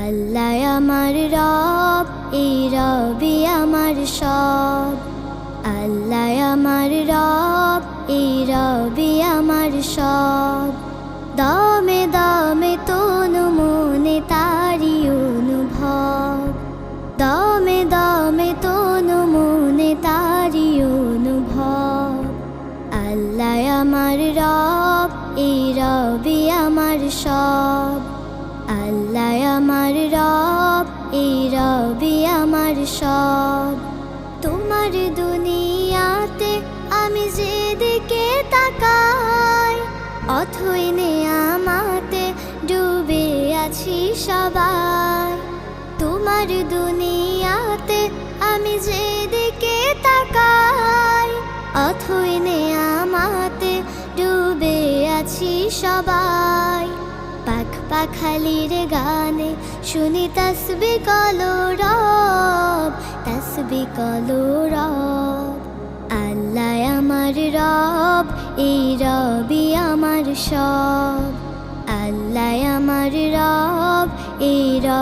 আল্লাহ আমার রব, এই রবি আমার সব। আল্লাহ আমার রব, এই রবি আমার সব। দমে দমে তনু মনে তারি অনুভব, দমে দমে তনু মনে তারি অনুভব। আল্লাহ আমার রব, এই রবি আমার সব। আল্লাহ আমার রব, এই রবি আমার সব। তোমার দুনিয়াতে আমি যেদিকে তাকাই, অথই নেয়ামতে ডুবে আছি সবাই। তোমার দুনিয়াতে আমি যেদিকে তাকাই, অথই নেয়ামতে ডুবে আছি সবাই। পাখ পাখালির গানে শুনি তাসবিহ কলো রব, তাসবিহ কলো রব। আল্লাহ আমার রব, এই রবি আমার সব। আল্লাহ আমার রব, এই রব।